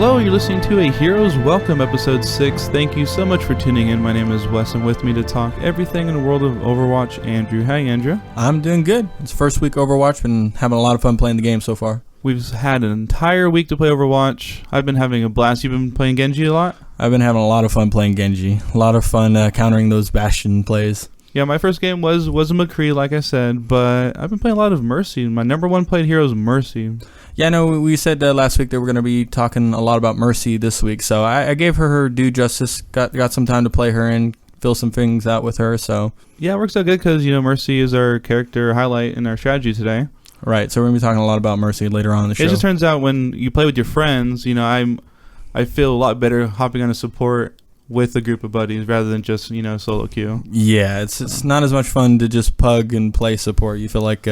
Hello, you're listening to a Heroes Welcome episode 6. Thank you so much for tuning in. My name is Wes, and with me to talk everything in the world of Overwatch, Andrew. Hi, Andrew. I'm doing good. It's first week Overwatch. Been having a lot of fun playing the game so far. We've had an entire week to play Overwatch. I've been having a blast. You've been playing Genji a lot? I've been having a lot of fun playing Genji. A lot of fun countering those Bastion plays. Yeah, my first game was a McCree, like I said, but I've been playing a lot of Mercy. My number one played hero is Mercy. Yeah, no, we said last week that we're going to be talking a lot about Mercy this week, so I gave her due justice, got some time to play her and fill some things out with her, so. Yeah, it works out good because, Mercy is our character highlight in our strategy today. Right, so we're going to be talking a lot about Mercy later on in the show. It just turns out when you play with your friends, I feel a lot better hopping on a support with a group of buddies rather than just, solo queue. Yeah, it's not as much fun to just pug and play support. You feel like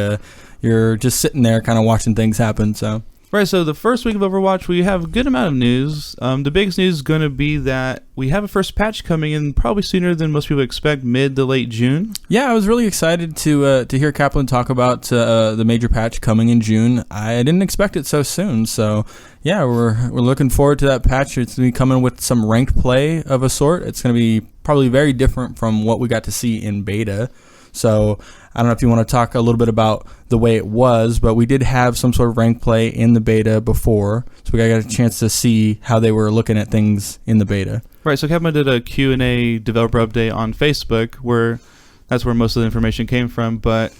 you're just sitting there kind of watching things happen, so. Right, so the first week of Overwatch, we have a good amount of news. The biggest news is going to be that we have a first patch coming in probably sooner than most people expect, mid to late June. Yeah, I was really excited to hear Kaplan talk about the major patch coming in June. I didn't expect it so soon, so yeah, we're looking forward to that patch. It's going to be coming with some ranked play of a sort. It's going to be probably very different from what we got to see in beta. So I don't know if you want to talk a little bit about the way it was, but we did have some sort of ranked play in the beta before, so we got a chance to see how they were looking at things in the beta. Right, so Kaplan did a Q&A developer update on Facebook, where that's where most of the information came from, but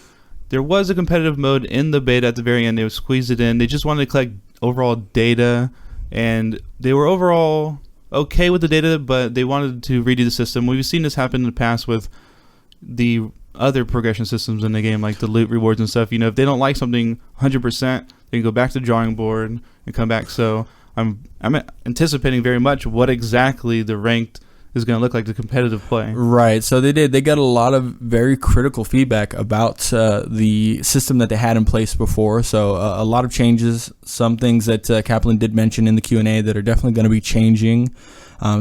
there was a competitive mode in the beta at the very end. They would squeeze it in. They just wanted to collect overall data, and they were overall okay with the data, but they wanted to redo the system. We've seen this happen in the past with the other progression systems in the game, like the loot rewards and stuff. If they don't like something 100%, they can go back to the drawing board and come back. So I'm anticipating very much what exactly the ranked is going to look like, the competitive play. Right. So they got a lot of very critical feedback about the system that they had in place before. So a lot of changes, some things that Kaplan did mention in the Q&A that are definitely going to be changing.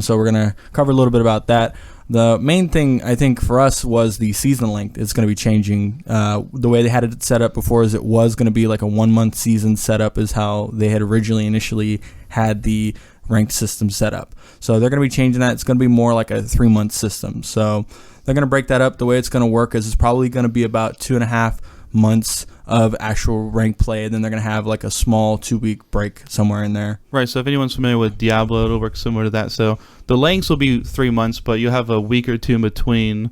So we're going to cover a little bit about that. The main thing, I think, for us was the season length. It's going to be changing. The way they had it set up before is it was going to be like a 1-month season setup is how they had initially had the ranked system set up. So they're going to be changing that. It's going to be more like a 3-month system. So they're going to break that up. The way it's going to work is it's probably going to be about 2.5 months of actual ranked play, and then they're going to have like a small 2-week break somewhere in there. Right, so if anyone's familiar with Diablo, it'll work similar to that. So the lengths will be 3 months, but you'll have a week or two in between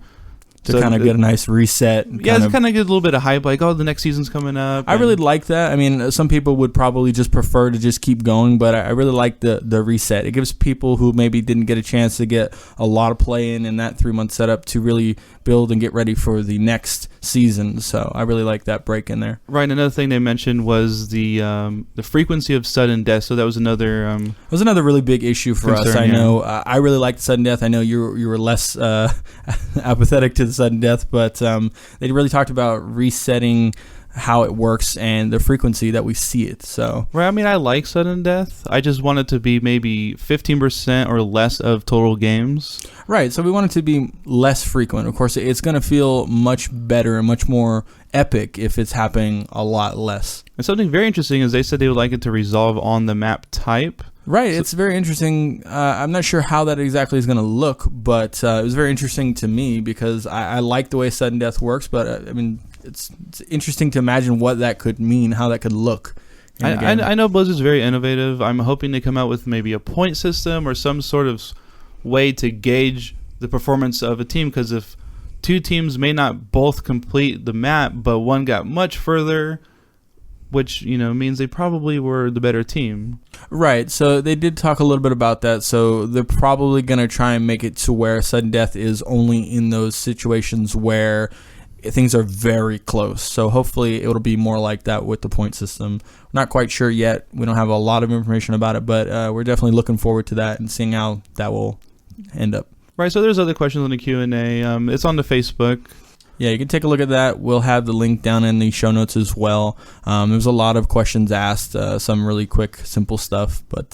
to kind of get a nice reset. Yeah, to kind of get a little bit of hype, like, oh, the next season's coming up. I really like that. I mean, some people would probably just prefer to just keep going, but I really like the reset. It gives people who maybe didn't get a chance to get a lot of play in that 3-month setup to really build and get ready for the next season. So I really like that break in there. Right. Another thing they mentioned was the frequency of sudden death. So that was another really big issue for us. I know. I really liked sudden death. I know you were less apathetic to the sudden death, but they really talked about resetting how it works and the frequency that we see it. So right, I mean, I like sudden death. I just want it to be maybe 15% or less of total games. Right, so we want it to be less frequent. Of course, it's going to feel much better and much more epic if it's happening a lot less. And something very interesting is they said they would like it to resolve on the map type. Right, it's very interesting. I'm not sure how that exactly is going to look, but it was very interesting to me because I like the way sudden death works, but I mean, it's interesting to imagine what that could mean, how that could look. I know Blizzard's very innovative. I'm hoping they come out with maybe a point system or some sort of way to gauge the performance of a team, because if two teams may not both complete the map, but one got much further, which means they probably were the better team. Right, so they did talk a little bit about that. So they're probably going to try and make it to where sudden death is only in those situations where things are very close. So hopefully it'll be more like that with the point system. We're not quite sure yet. We don't have a lot of information about it, but we're definitely looking forward to that and seeing how that will end up. Right, so there's other questions on the Q&A. It's on the Facebook. Yeah, you can take a look at that. We'll have the link down in the show notes as well. There's a lot of questions asked, some really quick, simple stuff, but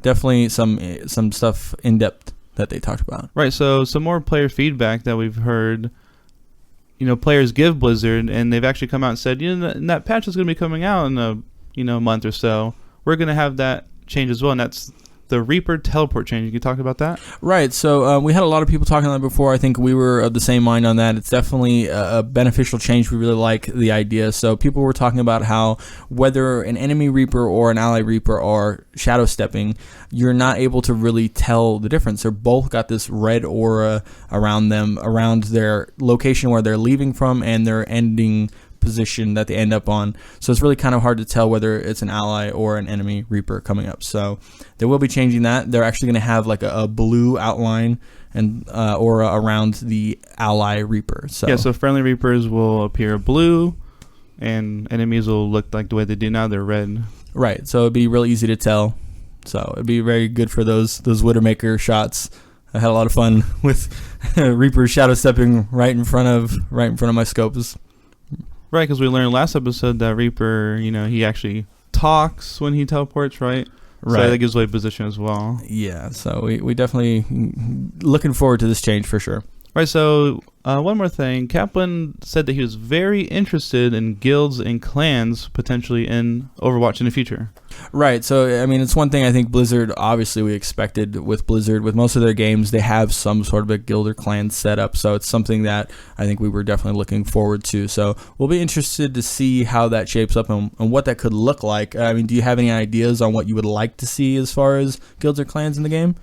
definitely some stuff in depth that they talked about. Right, so some more player feedback that we've heard. Players give Blizzard, and they've actually come out and said, that patch is going to be coming out in a month or so. We're going to have that change as well, and that's the Reaper teleport change. You can talk about that? Right. So we had a lot of people talking on that before. I think we were of the same mind on that. It's definitely a beneficial change. We really like the idea. So people were talking about how whether an enemy Reaper or an ally Reaper are shadow stepping, you're not able to really tell the difference. They're both got this red aura around them, around their location where they're leaving from and their ending position that they end up on. So it's really kind of hard to tell whether it's an ally or an enemy Reaper coming up. So they will be changing that. They're actually going to have like a blue outline and aura around the ally Reaper. So so friendly Reapers will appear blue, and enemies will look like the way they do now. They're red. Right. So it'd be really easy to tell. So it'd be very good for those Widowmaker shots. I had a lot of fun with Reaper shadow stepping right in front of my scopes. Right, because we learned last episode that Reaper, he actually talks when he teleports, right? Right. So that gives away position as well. Yeah, so we definitely looking forward to this change for sure. Right, so one more thing. Kaplan said that he was very interested in guilds and clans potentially in Overwatch in the future. Right, so I mean, it's one thing I think Blizzard, obviously we expected with Blizzard, with most of their games, they have some sort of a guild or clan set up, so it's something that I think we were definitely looking forward to. So we'll be interested to see how that shapes up and what that could look like. I mean, do you have any ideas on what you would like to see as far as guilds or clans in the game?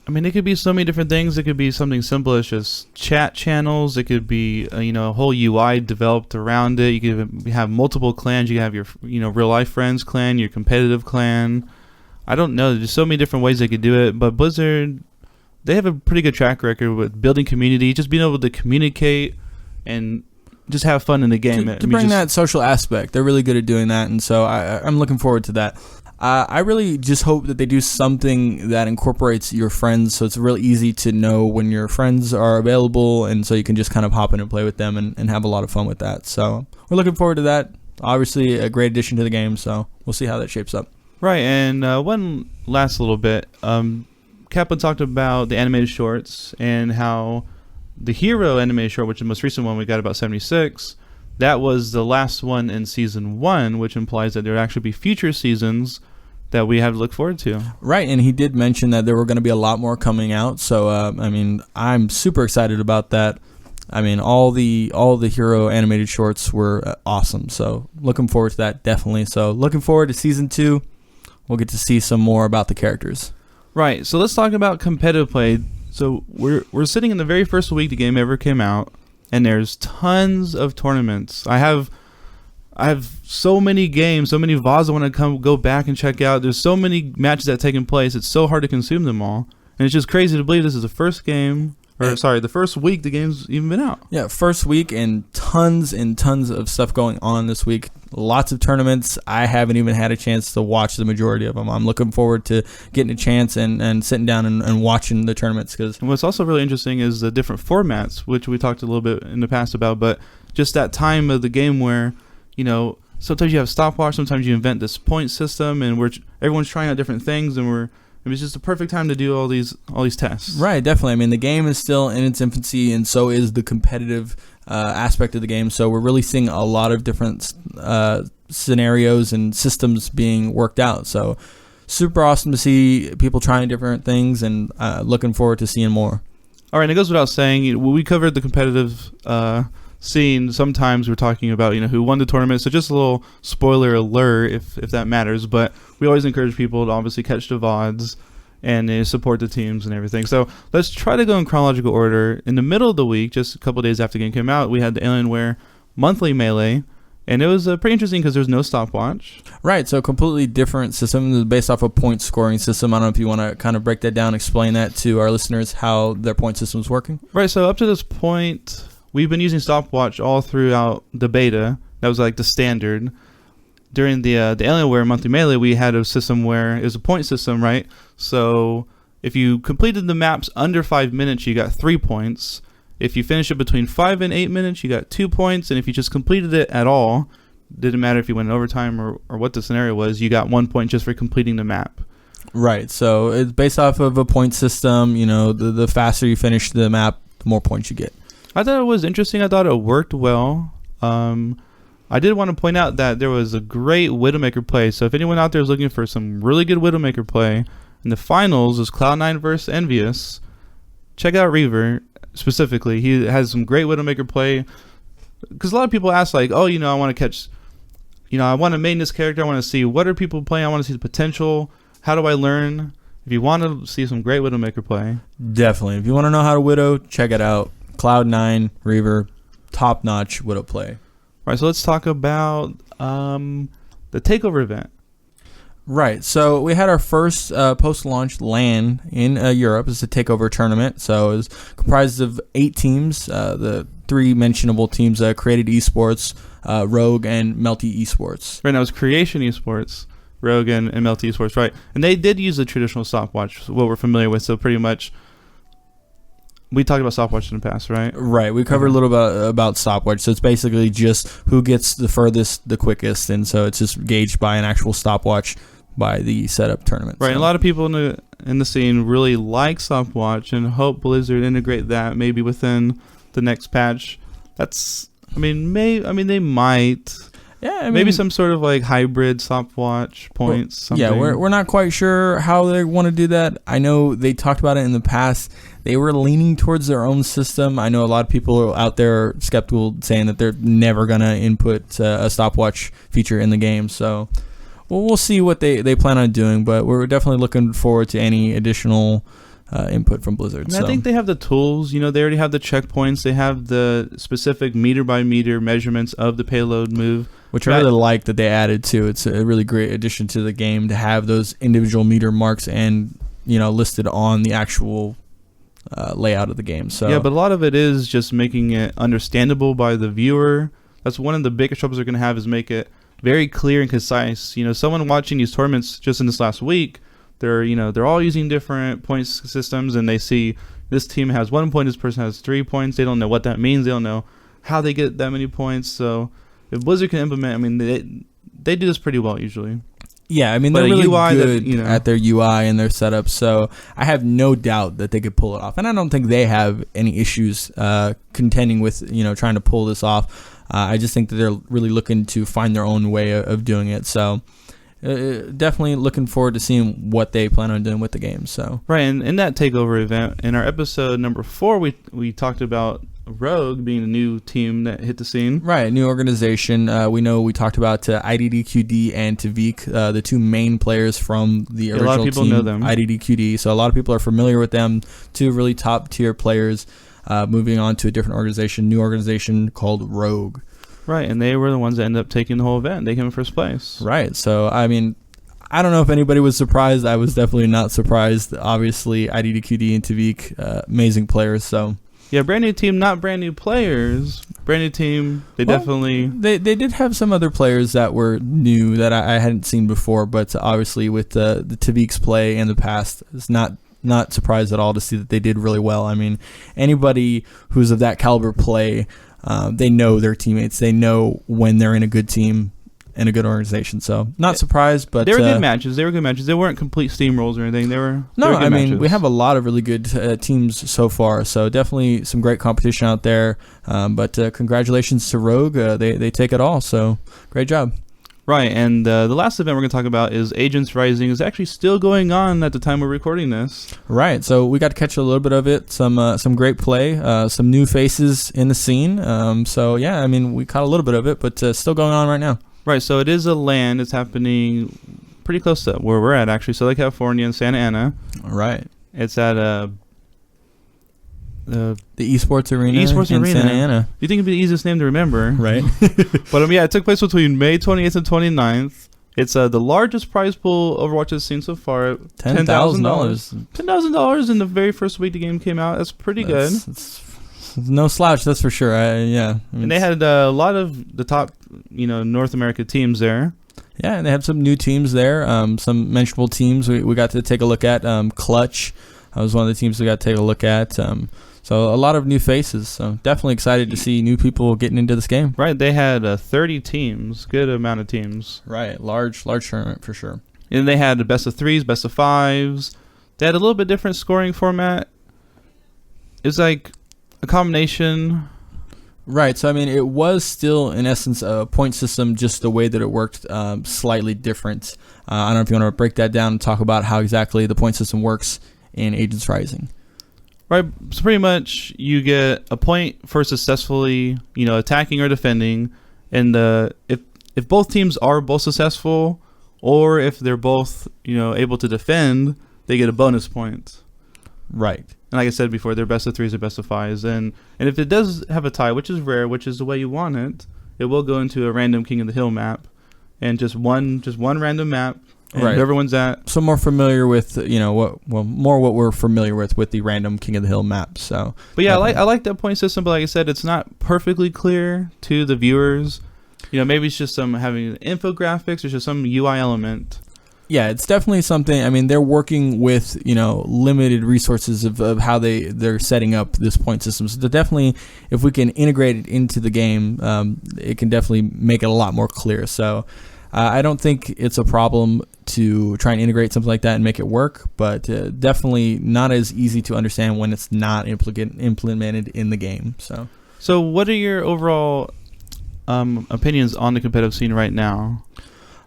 I mean, it could be so many different things. It could be something simple as just chat channels. It could be, a whole UI developed around it. You could have multiple clans. You can have your, real life friends clan, your competitive clan. I don't know. There's so many different ways they could do it. But Blizzard, they have a pretty good track record with building community, just being able to communicate and just have fun in the game. To bring that social aspect. They're really good at doing that, and so I'm looking forward to that. I really just hope that they do something that incorporates your friends, so it's really easy to know when your friends are available, and so you can just kind of hop in and play with them and have a lot of fun with that. So we're looking forward to that. Obviously, a great addition to the game, so we'll see how that shapes up. Right, and one last little bit. Kaplan talked about the animated shorts and how the Hero animated short, which is the most recent one, we got about 76, that was the last one in Season 1, which implies that there will actually be future seasons that we have to look forward to. Right, and he did mention that there were going to be a lot more coming out, so I mean, I'm super excited about that. I mean, all the Hero animated shorts were awesome, so looking forward to that, definitely. So looking forward to Season 2. We'll get to see some more about the characters. Right, so let's talk about competitive play. So we're sitting in the very first week the game ever came out, and there's tons of tournaments. I have so many games, so many VODs I want to go back and check out. There's so many matches that have taken place. It's so hard to consume them all. And it's just crazy to believe this is the first game, the first week the game's even been out. Yeah, first week and tons of stuff going on this week. Lots of tournaments. I haven't even had a chance to watch the majority of them. I'm looking forward to getting a chance and sitting down and watching the tournaments. And what's also really interesting is the different formats, which we talked a little bit in the past about, but just that time of the game where, sometimes you have stopwatch, sometimes you invent this point system, and everyone's trying out different things, and it was just the perfect time to do all these tests. Right, definitely. I mean, the game is still in its infancy, and so is the competitive aspect of the game. So we're really seeing a lot of different scenarios and systems being worked out. So super awesome to see people trying different things, and looking forward to seeing more. All right, and it goes without saying, we covered the competitive scene. Sometimes we're talking about who won the tournament, so just a little spoiler alert if that matters, but we always encourage people to obviously catch the VODs and support the teams and everything. So let's try to go in chronological order. In the middle of the week, just a couple days after the game came out, we had the Alienware monthly melee, and it was pretty interesting because there's no stopwatch. Right, so a completely different system based off a point scoring system. I don't know if you want to kind of break that down, explain that to our listeners how their point system is working. Right, so up to this point, we've been using stopwatch all throughout the beta. That was like the standard. During the Alienware monthly melee, we had a system where it was a point system, right? So if you completed the maps under 5 minutes, you got 3 points. If you finished it between 5 and 8 minutes, you got 2 points. And if you just completed it at all, didn't matter if you went in overtime or what the scenario was, you got 1 point just for completing the map. Right, so it's based off of a point system. The faster you finish the map, the more points you get. I thought it was interesting. I thought it worked well. I did want to point out that there was a great Widowmaker play. So if anyone out there is looking for some really good Widowmaker play, in the finals is Cloud9 versus Envious. Check out Reaver specifically. He has some great Widowmaker play. Because a lot of people ask, like, oh, I want to catch, I want to main this character. I want to see what are people playing. I want to see the potential. How do I learn? If you want to see some great Widowmaker play, definitely. If you want to know how to Widow, check it out. Cloud9, Reaver, top-notch Widow play. All right, so let's talk about the takeover event. Right, so we had our first post-launch LAN in Europe. It's a takeover tournament, so it was comprised of 8 teams. The 3 mentionable teams, Created Esports, Rogue, and Melty Esports. Right, now it's Creation Esports, Rogue, and Melty Esports, right. And they did use the traditional stopwatch, what we're familiar with, so pretty much we talked about stopwatch in the past, right? Right, we covered a little bit about stopwatch, so it's basically just who gets the furthest, the quickest, and so it's just gauged by an actual stopwatch by the setup tournament. Right, so. A lot of people in the scene really like stopwatch and hope Blizzard integrate that maybe within the next patch. They might. Yeah, maybe some sort of like hybrid stopwatch points. Something. Yeah, we're not quite sure how they want to do that. I know they talked about it in the past. They were leaning towards their own system. I know a lot of people out there are skeptical, saying that they're never gonna input a stopwatch feature in the game. So, we'll see what they plan on doing. But we're definitely looking forward to any additional input from Blizzard. I think they have the tools. They already have the checkpoints. They have the specific meter by meter measurements of the payload move. Which I really like that they added to. It's a really great addition to the game to have those individual meter marks and listed on the actual layout of the game. So yeah, but a lot of it is just making it understandable by the viewer. That's one of the biggest troubles they're going to have, is make it very clear and concise. Someone watching these tournaments just in this last week, they're all using different points systems, and they see this team has 1 point, this person has 3 points. They don't know what that means. They don't know how they get that many points. So if Blizzard can implement, they do this pretty well usually. Yeah, they're really good at their UI and their setup, so I have no doubt that they could pull it off. And I don't think they have any issues contending with, trying to pull this off. I just think that they're really looking to find their own way of doing it. So definitely looking forward to seeing what they plan on doing with the game. So right, and in that takeover event, in our episode number 4, we talked about Rogue being a new team that hit the scene. Right, new organization. We talked about IDDQD and Tavik, the 2 main players from the original team. A lot of people know them. IDDQD, so a lot of people are familiar with them. 2 really top tier players moving on to a different organization, new organization called Rogue. Right, and they were the ones that ended up taking the whole event. They came in first place. Right, so I don't know if anybody was surprised. I was definitely not surprised. Obviously, IDDQD and Tavik, amazing players. So yeah, brand new team, not brand new players. Brand new team. They did have some other players that were new that I hadn't seen before. But obviously, with the Tavik's play in the past, it's not surprised at all to see that they did really well. Anybody who's of that caliber play, they know their teammates. They know when they're in a good team and a good organization. So not surprised, but they were good matches. They weren't complete steamrolls or anything. They were good matches. We have a lot of really good teams so far. So definitely some great competition out there. But congratulations to Rogue. They take it all. So great job. Right, and the last event we're going to talk about is Agents Rising. Is actually still going on at the time we're recording this. Right, so we got to catch a little bit of it. Some great play, some new faces in the scene. So yeah, we caught a little bit of it, but still going on right now. Right, so it is a LAN. It's happening pretty close to where we're at, actually. Southern California and Santa Ana. Right. It's at the esports arena in Santa Ana. You think it'd be the easiest name to remember, right? But yeah, it took place between May 28th and 29th. It's the largest prize pool Overwatch has seen so far. $10,000. $10,000 in the very first week the game came out. That's pretty good. It's no slouch, that's for sure. And they had a lot of the top, North America teams there. Yeah, and they have some new teams there. Some mentionable teams we got to take a look at. Clutch was one of the teams we got to take a look at. So a lot of new faces. So definitely excited to see new people getting into this game. Right, they had 30 teams, good amount of teams. Right, large tournament for sure. And they had the best of 3s, best of 5s. They had a little bit different scoring format. It's like a combination. Right. So, I mean, it was still, in essence, a point system, just the way that it worked, slightly different. I don't know if you want to break that down and talk about how exactly the point system works in Agents Rising. Right. So pretty much you get a point for successfully, attacking or defending. And if both teams are both successful, or if they're both, able to defend, they get a bonus point. Right. And like I said before, they're best of threes or best of fives. And if it does have a tie, which is rare, which is the way you want it, it will go into a random King of the Hill map. And just one random map. And right. Everyone's at. So more familiar with, what we're familiar with the random King of the Hill map. So, but yeah, I like that point system. But like I said, it's not perfectly clear to the viewers. Maybe it's just some having infographics or just some UI element. Yeah, it's definitely something. I mean, they're working with, limited resources of how they're setting up this point system. So definitely, if we can integrate it into the game, it can definitely make it a lot more clear. So I don't think it's a problem to try and integrate something like that and make it work, but definitely not as easy to understand when it's not implemented in the game. So what are your overall opinions on the competitive scene right now?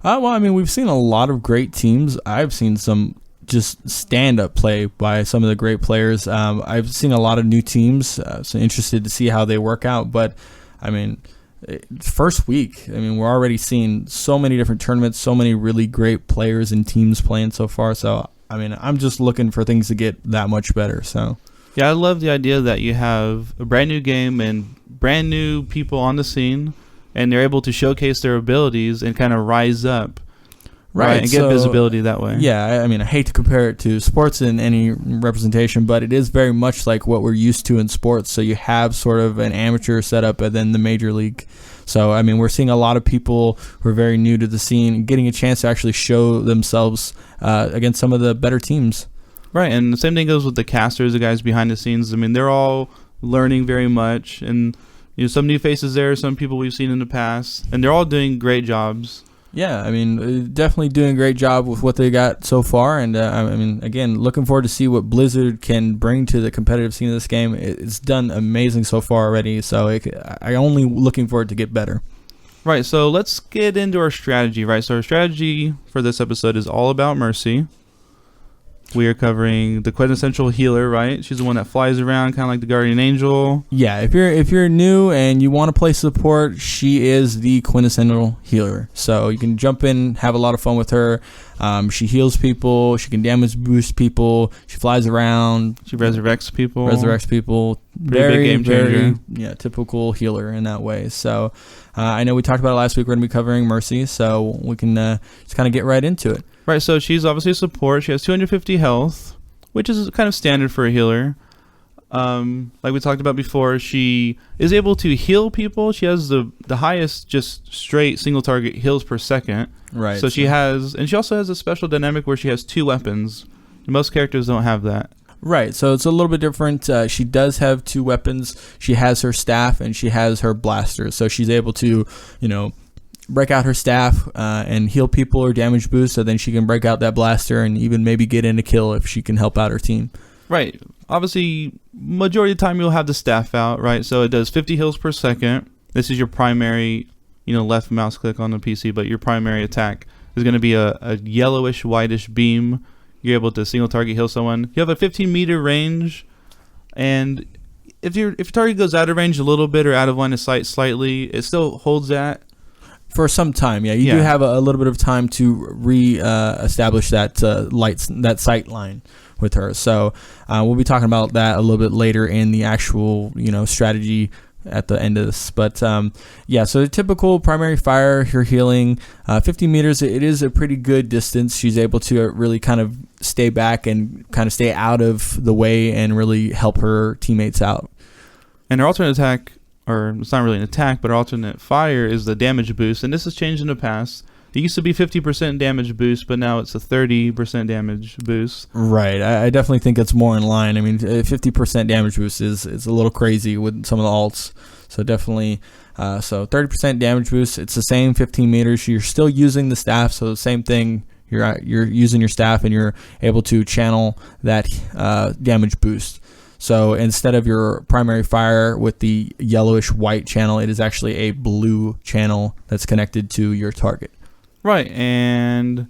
Well, I mean, we've seen a lot of great teams. I've seen some just stand-up play by some of the great players. I've seen a lot of new teams, so interested to see how they work out. But, I mean, first week, we're already seeing so many different tournaments, so many really great players and teams playing so far. So, I'm just looking for things to get that much better. So, yeah, I love the idea that you have a brand new game and brand new people on the scene, and they're able to showcase their abilities and kind of rise up, right? And get visibility that way. Yeah, I hate to compare it to sports in any representation, but it is very much like what we're used to in sports. So you have sort of an amateur setup and then the major league. So, we're seeing a lot of people who are very new to the scene getting a chance to actually show themselves against some of the better teams. Right, and the same thing goes with the casters, the guys behind the scenes. They're all learning very much, and some new faces there, some people we've seen in the past, and they're all doing great jobs. Yeah, definitely doing a great job with what they got so far, and again, looking forward to see what Blizzard can bring to the competitive scene of this game. It's done amazing so far already, so I'm only looking forward to get better. Right, so let's get into our strategy, right? So our strategy for this episode is all about Mercy. We are covering the quintessential healer, right? She's the one that flies around, kind of like the guardian angel. Yeah, if you're new and you want to play support, she is the quintessential healer. So you can jump in, have a lot of fun with her. She heals people. She can damage boost people. She flies around. She resurrects people. Very, big game changer. Very, typical healer in that way. So I know we talked about it last week. We're going to be covering Mercy, so we can just kind of get right into it. Right, so she's obviously a support. She has 250 health, which is kind of standard for a healer. Like we talked about before, she is able to heal people. She has the highest just straight single target heals per second. Right. So she also has a special dynamic where she has 2 weapons. Most characters don't have that. Right, so it's a little bit different. She does have 2 weapons. She has her staff and she has her blaster. So she's able to, break out her staff and heal people or damage boost, so then she can break out that blaster and even maybe get in a kill if she can help out her team. Right. Obviously, majority of the time you'll have the staff out, right? So it does 50 heals per second. This is your primary, left mouse click on the PC, but your primary attack is going to be a yellowish, whitish beam. You're able to single target heal someone. You have a 15-meter range, and if your target goes out of range a little bit or out of line of sight slightly, it still holds that. For some time, yeah. You do have a little bit of time to establish that sight line with her. So we'll be talking about that a little bit later in the actual, strategy at the end of this. But so the typical primary fire, her healing, 50 meters, it is a pretty good distance. She's able to really kind of stay back and kind of stay out of the way and really help her teammates out. And her alternate attack, or it's not really an attack, but her alternate fire is the damage boost, and this has changed in the past. It used to be 50% damage boost, but now it's a 30% damage boost. Right. I definitely think it's more in line. 50% damage boost is a little crazy with some of the alts. So definitely, 30% damage boost. It's the same 15 meters. You're still using the staff, so the same thing. You're using your staff, and you're able to channel that damage boost. So instead of your primary fire with the yellowish white channel, it is actually a blue channel that's connected to your target. Right, and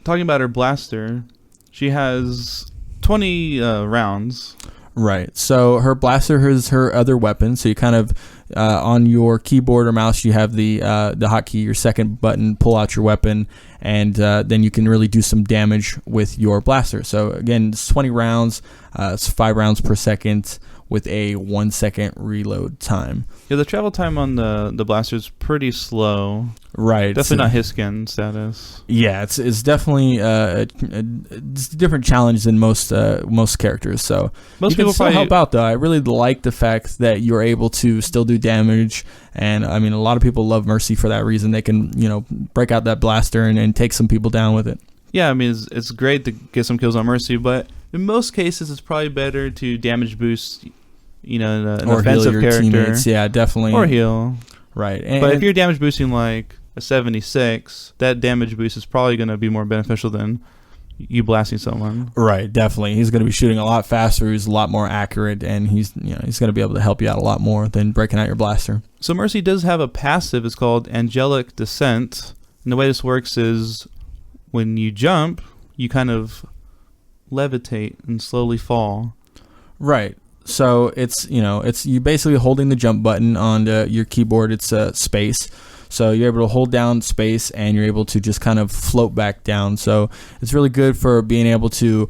talking about her blaster, she has 20 rounds. Right. So her blaster is her other weapon. So you kind of on your keyboard or mouse, you have the hotkey, your second button, pull out your weapon, and then you can really do some damage with your blaster. So again, it's 20 rounds. It's 5 rounds per second with a 1 second reload time. Yeah, the travel time on the blaster is pretty slow. Right. Definitely not Hiskin status. Yeah, it's definitely it's a different challenge than most characters. So Most you people can still probably help out though. I really like the fact that you're able to still do damage, and I mean a lot of people love Mercy for that reason. They can break out that blaster and take some people down with it. Yeah, I mean it's great to get some kills on Mercy, but in most cases it's probably better to damage boost, an Or offensive heal your character. teammates. Yeah, definitely. Or heal. Right. But if you're damage boosting like a 76, that damage boost is probably going to be more beneficial than you blasting someone. Right, definitely. He's going to be shooting a lot faster. He's a lot more accurate, and he's going to be able to help you out a lot more than breaking out your blaster. So Mercy does have a passive. It's called Angelic Descent. And the way this works is when you jump, you kind of levitate and slowly fall. Right. So it's you basically holding the jump button on your keyboard. It's space. So you're able to hold down space and you're able to just kind of float back down. So it's really good for being able to,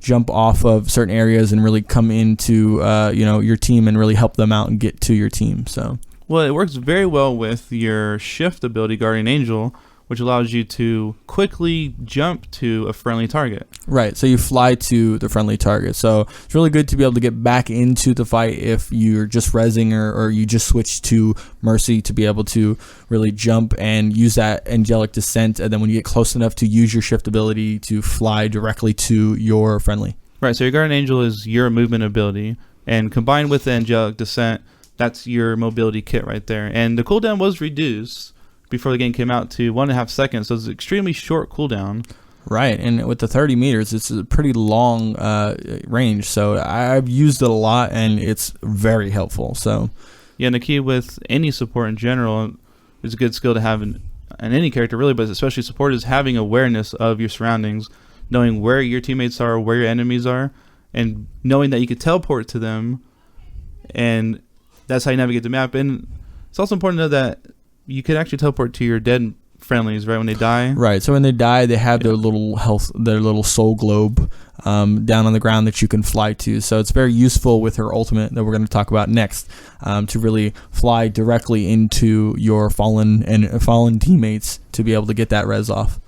jump off of certain areas and really come into, your team and really help them out and get to your team. So, well, it works very well with your shift ability, Guardian Angel, which allows you to quickly jump to a friendly target. Right, so you fly to the friendly target. So it's really good to be able to get back into the fight if you're just rezzing or you just switch to Mercy to be able to really jump and use that Angelic Descent, and then when you get close enough to use your shift ability to fly directly to your friendly. Right, so your Guardian Angel is your movement ability, and combined with the Angelic Descent, that's your mobility kit right there. And the cooldown was reduced before the game came out to 1.5 seconds, so it's an extremely short cooldown. Right, and with the 30 meters, it's a pretty long range, so I've used it a lot, and it's very helpful. So, yeah, and the key with any support in general is a good skill to have in any character, really, but especially support, is having awareness of your surroundings, knowing where your teammates are, where your enemies are, and knowing that you could teleport to them, and that's how you navigate the map. And it's also important to know that you could actually teleport to your dead friendlies right when they die. Right, so when they die, they have their little their little soul globe down on the ground that you can fly to. So it's very useful with her ultimate that we're going to talk about next, to really fly directly into your fallen teammates to be able to get that res off.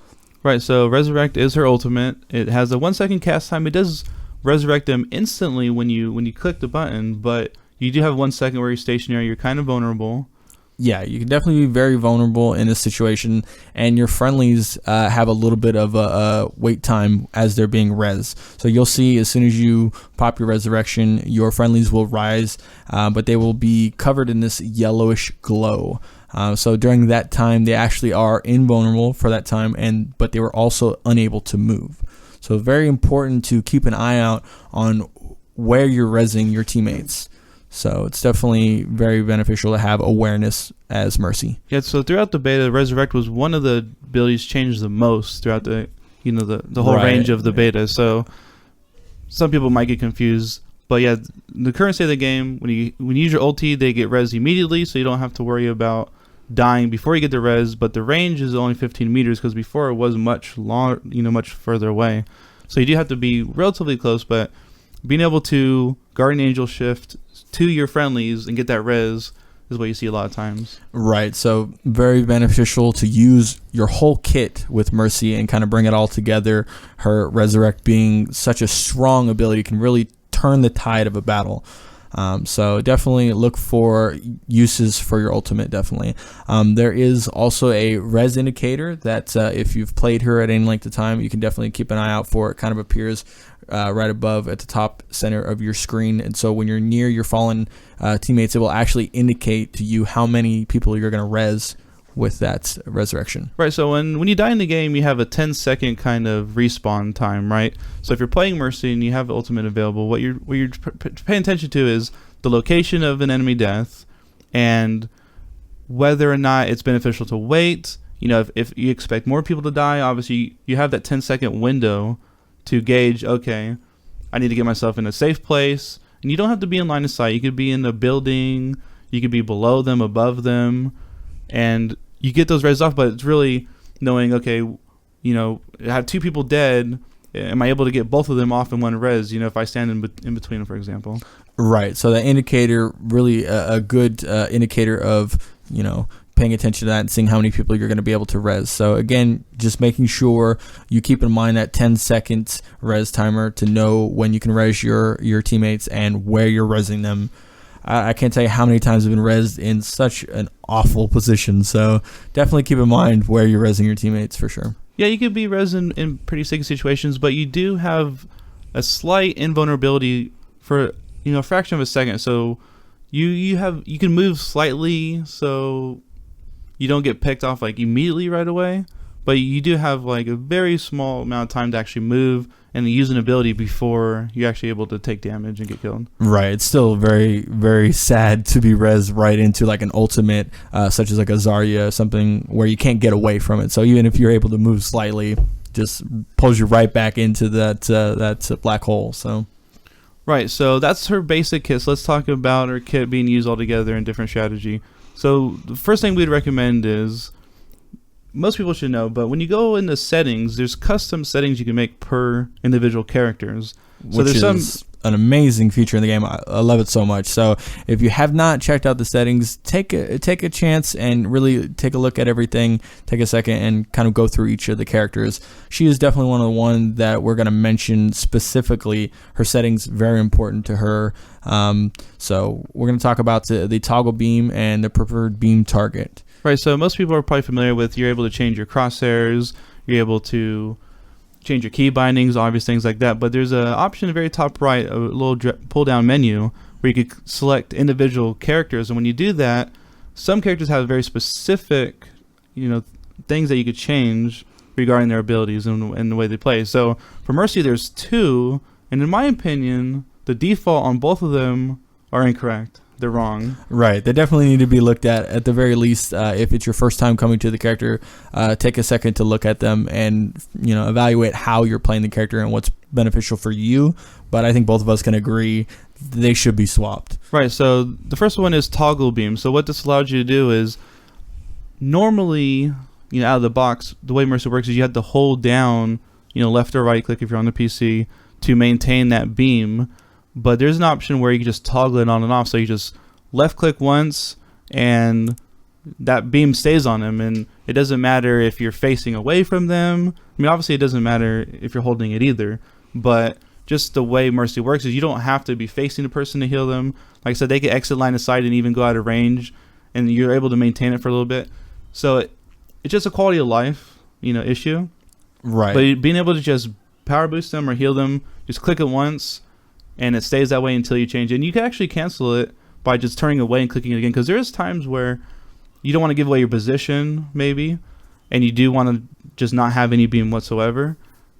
Right, so Resurrect is her ultimate. It has a 1 second cast time. It does resurrect them instantly when you click the button, but you do have 1 second where you're stationary. You're kind of vulnerable. Yeah, you can definitely be very vulnerable in this situation, and your friendlies have a little bit of a wait time as they're being res. So you'll see as soon as you pop your resurrection, your friendlies will rise, but they will be covered in this yellowish glow. So during that time, they actually are invulnerable for that time, but they were also unable to move. So very important to keep an eye out on where you're resing your teammates. So it's definitely very beneficial to have awareness as Mercy. Yeah, so throughout the beta, Resurrect was one of the abilities changed the most throughout the whole range of the beta. So some people might get confused, but yeah, the current state of the game, when you use your ulti, they get res immediately, so you don't have to worry about dying before you get the res. But the range is only 15 meters because before it was much long, much further away. So you do have to be relatively close, but being able to Guardian Angel shift to your friendlies and get that res is what you see a lot of times. Right, so very beneficial to use your whole kit with Mercy and kind of bring it all together. Her Resurrect being such a strong ability can really turn the tide of a battle. So definitely look for uses for your ultimate, definitely. There is also a res indicator that if you've played her at any length of time, you can definitely keep an eye out for. It kind of appears right above at the top center of your screen, and so when you're near your fallen teammates, it will actually indicate to you how many people you're going to res with that resurrection. Right, so when you die in the game, you have a 10-second kind of respawn time, right? So if you're playing Mercy and you have Ultimate available, what you're paying attention to is the location of an enemy death and whether or not it's beneficial to wait. You know, if you expect more people to die, obviously you have that 10-second window to gauge, okay, I need to get myself in a safe place. And you don't have to be in line of sight. You could be in a building, you could be below them, above them, and you get those res off, but it's really knowing, okay, you know, I have 2 people dead. Am I able to get both of them off in one res, you know, if I stand in between them, for example? Right. So that indicator, really a good indicator of, you know, paying attention to that and seeing how many people you're going to be able to res. So again, just making sure you keep in mind that 10-second res timer to know when you can res your teammates and where you're resing them. I can't tell you how many times I've been resed in such an awful position. So definitely keep in mind where you're resing your teammates for sure. Yeah, you could be res in pretty sticky situations, but you do have a slight invulnerability for, you know, a fraction of a second. So you can move slightly, so you don't get picked off like immediately right away, but you do have like a very small amount of time to actually move and use an ability before you're actually able to take damage and get killed. Right. It's still very, very sad to be res right into like an ultimate, such as like a Zarya, something where you can't get away from it. So even if you're able to move slightly, just pulls you right back into that black hole. So. Right. So that's her basic kit. So let's talk about her kit being used all together in different strategy. So the first thing we'd recommend is, most people should know, but when you go into settings, there's custom settings you can make per individual characters. So Which is an amazing feature in the game. I love it so much. So if you have not checked out the settings, take a chance and really take a look at everything. Take a second and kind of go through each of the characters. She is definitely one of the ones that we're going to mention specifically. Her settings very important to her. So we're going to talk about the toggle beam and the preferred beam target. Right, so most people are probably familiar with, you're able to change your crosshairs, you're able to change your key bindings, obvious things like that, but there's an option at the very top right, a little pull down menu where you could select individual characters, and when you do that, some characters have very specific, you know, things that you could change regarding their abilities and the way they play. So for Mercy, there's 2, and in my opinion, the default on both of them are incorrect. They're wrong. Right. They definitely need to be looked at the very least. If it's your first time coming to the character, take a second to look at them and, you know, evaluate how you're playing the character and what's beneficial for you. But I think both of us can agree they should be swapped. Right. So the first one is toggle beam. So what this allows you to do is, normally, you know, out of the box, the way Mercy works is you have to hold down, you know, left or right click if you're on the PC to maintain that beam. But there's an option where you can just toggle it on and off. So you just left click once and that beam stays on them. And it doesn't matter if you're facing away from them. I mean, obviously it doesn't matter if you're holding it either. But just the way Mercy works is you don't have to be facing the person to heal them. Like I said, they can exit line of sight and even go out of range. And you're able to maintain it for a little bit. So it's just a quality of life, you know, issue. Right. But being able to just power boost them or heal them, just click it once. And it stays that way until you change it. And you can actually cancel it by just turning away and clicking it again. Because there is times where you don't want to give away your position, maybe. And you do want to just not have any beam whatsoever.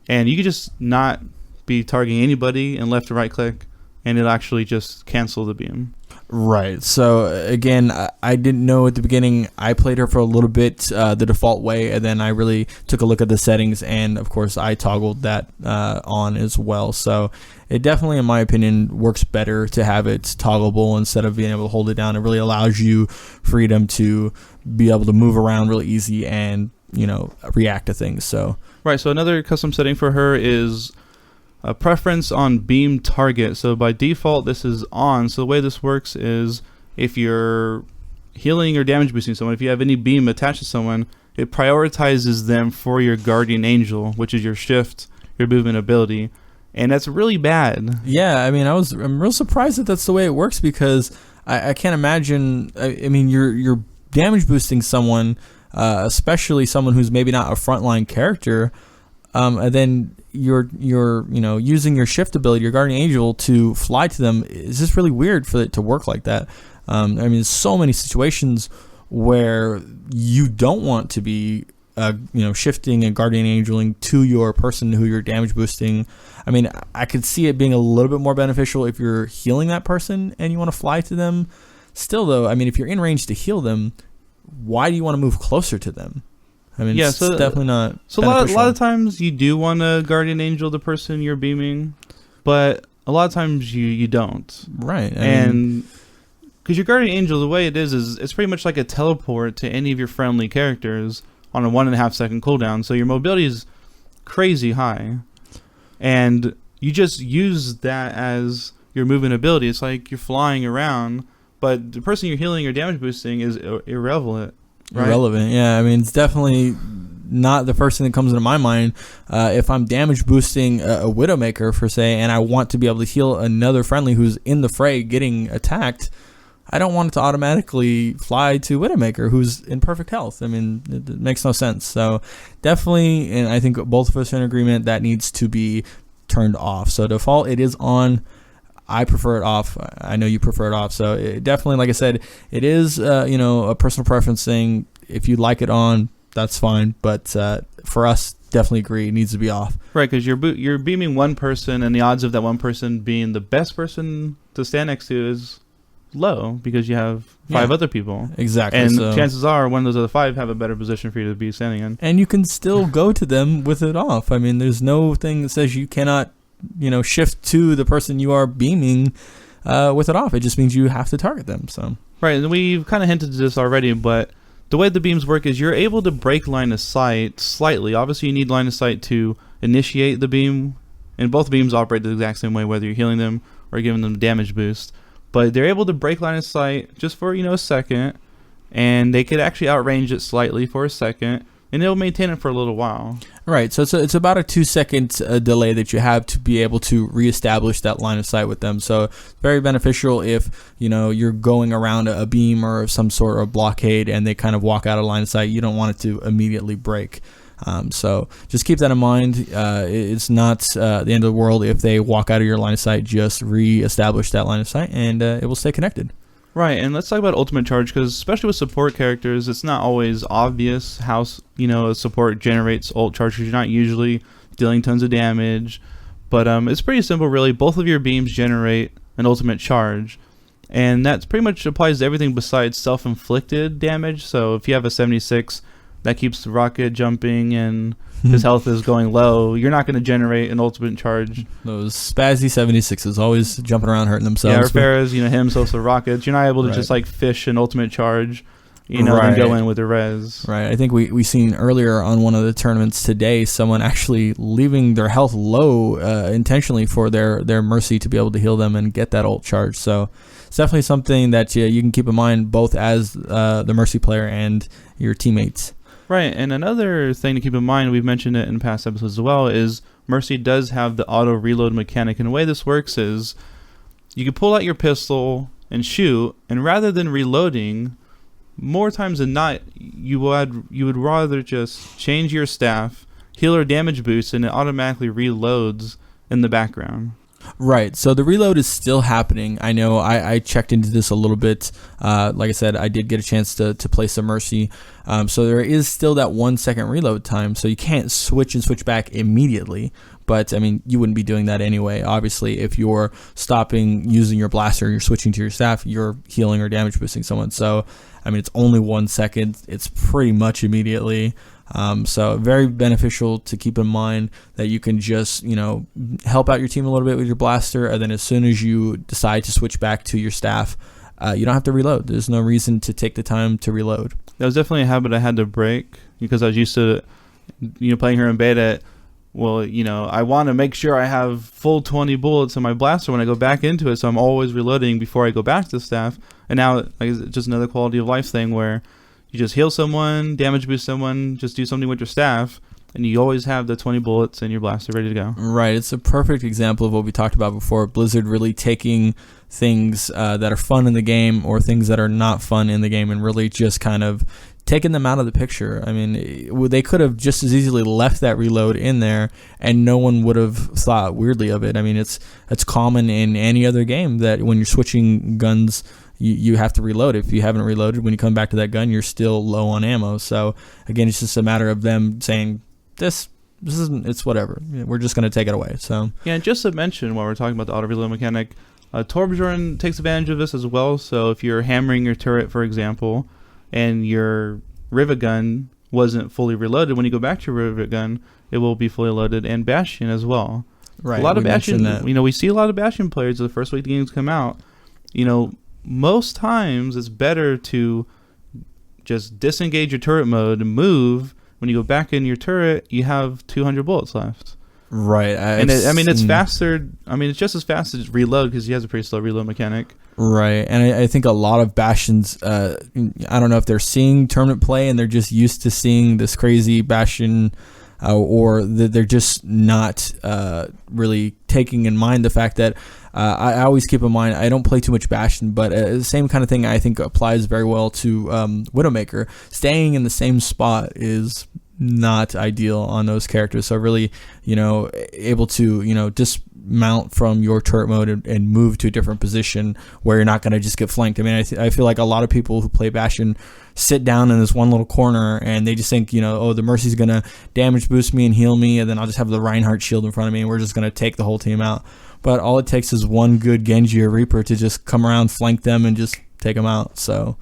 And you can just not be targeting anybody and left or right click. And it'll actually just cancel the beam. Right. So again, I didn't know at the beginning. I played her for a little bit the default way, and then I really took a look at the settings, and of course I toggled that on as well. So it definitely, in my opinion, works better to have it toggleable instead of being able to hold it down. It really allows you freedom to be able to move around really easy and, you know, react to things. So right. So another custom setting for her is a preference on beam target. So by default, this is on. So the way this works is if you're healing or damage boosting someone, if you have any beam attached to someone, it prioritizes them for your guardian angel, which is your shift, your movement ability. And that's really bad. Yeah, I mean, I'm real surprised that that's the way it works, because I can't imagine. I mean, you're damage boosting someone, especially someone who's maybe not a frontline character, and then you're you know, using your shift ability, your guardian angel, to fly to them. Is just really weird for it to work like that. I mean, there's so many situations where you don't want to be shifting and guardian angeling to your person who you're damage boosting. I mean, I could see it being a little bit more beneficial if you're healing that person and you want to fly to them. Still, though, I mean, if you're in range to heal them, why do you want to move closer to them? I mean, it's definitely not. So a lot of times you do want to guardian angel the person you're beaming, but a lot of times you don't. Right. And because your guardian angel, the way it is it's pretty much like a teleport to any of your friendly characters on a 1.5 second cooldown. So your mobility is crazy high, and you just use that as your movement ability. It's like you're flying around, but the person you're healing or damage boosting is irrelevant. Right? Irrelevant, yeah. I mean, it's definitely not the first thing that comes into my mind. If I'm damage boosting a Widowmaker, for say, and I want to be able to heal another friendly who's in the fray getting attacked, I don't want it to automatically fly to Widowmaker, who's in perfect health. I mean, it makes no sense. So definitely, and I think both of us are in agreement, that needs to be turned off. So default, it is on. I prefer it off. I know you prefer it off. So it definitely, like I said, it is a personal preference thing. If you like it on, that's fine. But for us, definitely agree, it needs to be off. Right, because you're beaming one person, and the odds of that one person being the best person to stand next to is low because you have 5 other people. Exactly. And chances are one of those other 5 have a better position for you to be standing in. And you can still go to them with it off. I mean, there's no thing that says you cannot shift to the person you are beaming with it off. It just means you have to target them. So right, and we've kind of hinted to this already, but the way the beams work is you're able to break line of sight slightly. Obviously, you need line of sight to initiate the beam, and both beams operate the exact same way, whether you're healing them or giving them damage boost. But they're able to break line of sight just for a second, and they could actually outrange it slightly for a second, and it'll maintain it for a little while. Right, so it's about a 2-second delay that you have to be able to reestablish that line of sight with them. So it's very beneficial if you're going around a beam or some sort of blockade and they kind of walk out of line of sight. You don't want it to immediately break. So just keep that in mind. It's not the end of the world if they walk out of your line of sight. Just reestablish that line of sight and it will stay connected. Right, and let's talk about ultimate charge, because especially with support characters, it's not always obvious how a support generates ult charge, because you're not usually dealing tons of damage. But it's pretty simple, really. Both of your beams generate an ultimate charge, and that pretty much applies to everything besides self-inflicted damage. So if you have a 76 that keeps the rocket jumping and his health is going low, you're not going to generate an ultimate charge. Those spazzy 76s always jumping around hurting themselves. Yeah, or Farah's, him, social rockets. You're not able to just like fish an ultimate charge, and go in with a res. Right. I think we seen earlier on one of the tournaments today someone actually leaving their health low intentionally for their mercy to be able to heal them and get that ult charge. So it's definitely something that you can keep in mind both as the mercy player and your teammates. Right, and another thing to keep in mind, we've mentioned it in past episodes as well, is Mercy does have the auto reload mechanic, and the way this works is you can pull out your pistol and shoot, and rather than reloading, more times than not, you would rather just change your staff, heal or damage boost, and it automatically reloads in the background. Right, so the reload is still happening. I know I checked into this a little bit. Like I said, I did get a chance to play some Mercy. So there is still that 1 second reload time, so you can't switch back immediately. But, I mean, you wouldn't be doing that anyway. Obviously, if you're stopping using your blaster, you're switching to your staff, you're healing or damage boosting someone. So, I mean, it's only 1 second. It's pretty much immediately. So very beneficial to keep in mind that you can just, help out your team a little bit with your blaster, and then as soon as you decide to switch back to your staff, you don't have to reload. There's no reason to take the time to reload. That was definitely a habit I had to break because I was used to, playing her in beta. Well, I want to make sure I have full 20 bullets in my blaster when I go back into it, so I'm always reloading before I go back to the staff. And now it's just another quality of life thing where you just heal someone, damage boost someone, just do something with your staff, and you always have the 20 bullets in your blaster ready to go. Right. It's a perfect example of what we talked about before. Blizzard really taking things that are fun in the game or things that are not fun in the game and really just kind of taking them out of the picture. I mean, they could have just as easily left that reload in there and no one would have thought weirdly of it. I mean, it's common in any other game that when you're switching guns, you have to reload. If you haven't reloaded, when you come back to that gun, you're still low on ammo. So again, it's just a matter of them saying this isn't, it's whatever. We're just going to take it away. So yeah, and just to mention while we're talking about the auto reload mechanic, Torbjorn takes advantage of this as well. So if you're hammering your turret, for example, and your rivet gun wasn't fully reloaded, when you go back to your rivet gun, it will be fully loaded, and Bastion as well. Right. A lot of Bastion, we see a lot of Bastion players the first week the games come out. Most times it's better to just disengage your turret mode and move. When you go back in your turret, you have 200 bullets left. Right. It's faster. It's just as fast as reload because he has a pretty slow reload mechanic. Right. And I think a lot of Bastions, I don't know if they're seeing tournament play and they're just used to seeing this crazy Bastion, or they're just not really taking in mind the fact that I always keep in mind I don't play too much Bastion, but the same kind of thing I think applies very well to Widowmaker. Staying in the same spot is not ideal on those characters. So really, able to, dismount from your turret mode and move to a different position where you're not going to just get flanked. I feel like a lot of people who play Bastion sit down in this one little corner and they just think, the Mercy's going to damage boost me and heal me, and then I'll just have the Reinhardt shield in front of me and we're just going to take the whole team out. But all it takes is one good Genji or Reaper to just come around, flank them, and just take them out. So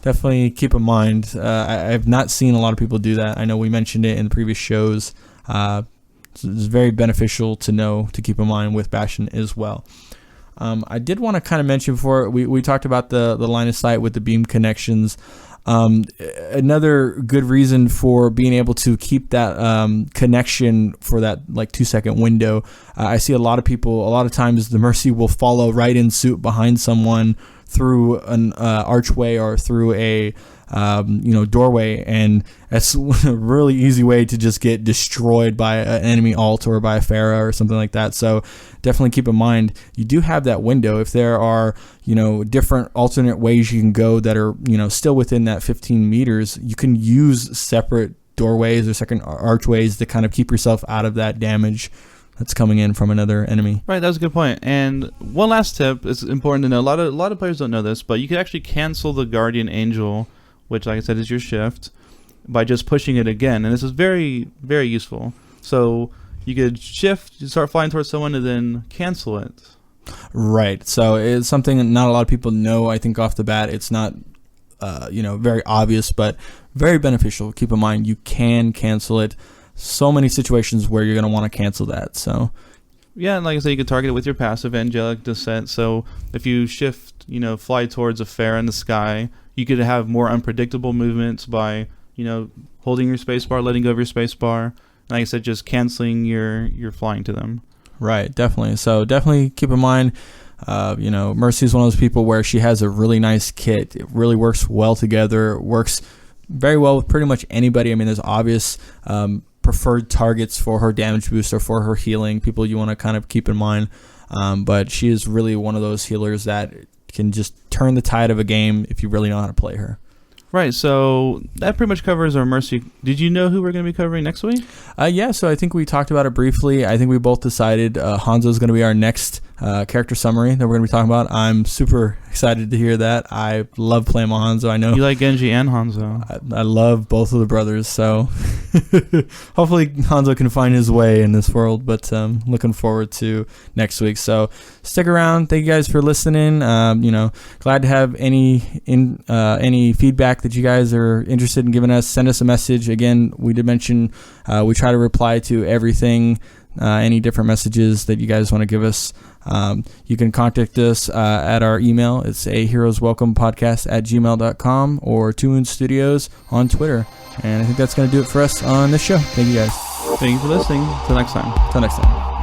definitely keep in mind. I've not seen a lot of people do that. I know we mentioned it in the previous shows. It's very beneficial to keep in mind with Bastion as well. I did want to kind of mention before we talked about the line of sight with the beam connections. Another good reason for being able to keep that connection for that 2-second window. I see a lot of times the Mercy will follow right in suit behind someone through an archway or through a doorway, and that's a really easy way to just get destroyed by an enemy ult or by a Pharah or something like that. So definitely keep in mind you do have that window. If there are different alternate ways you can go that are still within that 15 meters, you can use separate doorways or second archways to kind of keep yourself out of that damage that's coming in from another enemy. Right, that was a good point. And one last tip is important to know. A lot of players don't know this, but you can actually cancel the Guardian Angel, which, like I said, is your shift, by just pushing it again. And this is very, very useful. So you could shift, you start flying towards someone, and then cancel it. Right. So it's something that not a lot of people know. I think off the bat, it's not very obvious, but very beneficial. Keep in mind, you can cancel it. So many situations where you're going to want to cancel that. So yeah, and like I said, you can target it with your passive Angelic Descent. So if you shift, fly towards a Pharah in the sky, you could have more unpredictable movements by, holding your spacebar, letting go of your spacebar. Like I said, just canceling your flying to them. Right, definitely. So definitely keep in mind, Mercy is one of those people where she has a really nice kit. It really works well together. It works very well with pretty much anybody. There's obvious preferred targets for her damage boost or for her healing, people you want to kind of keep in mind. But she is really one of those healers that can just turn the tide of a game if you really know how to play her. Right, so that pretty much covers our Mercy. Did you know who we're going to be covering next week? Yeah, so I think we talked about it briefly. I think we both decided Hanzo is going to be our next character summary that we're going to be talking about. I'm super excited to hear that. I love playing Hanzo. I know you like Genji and Hanzo. I love both of the brothers, so hopefully Hanzo can find his way in this world, but looking forward to next week. So stick around. Thank you guys for listening. Glad to have any feedback that you guys are interested in giving us. Send us a message. Again, we did mention we try to reply to everything, any different messages that you guys want to give us. You can contact us at our email. It's aheroeswelcomepodcast@gmail.com or Toon Studios on Twitter. And I think that's going to do it for us on this show. Thank you guys. Thank you for listening. Till next time. Till next time.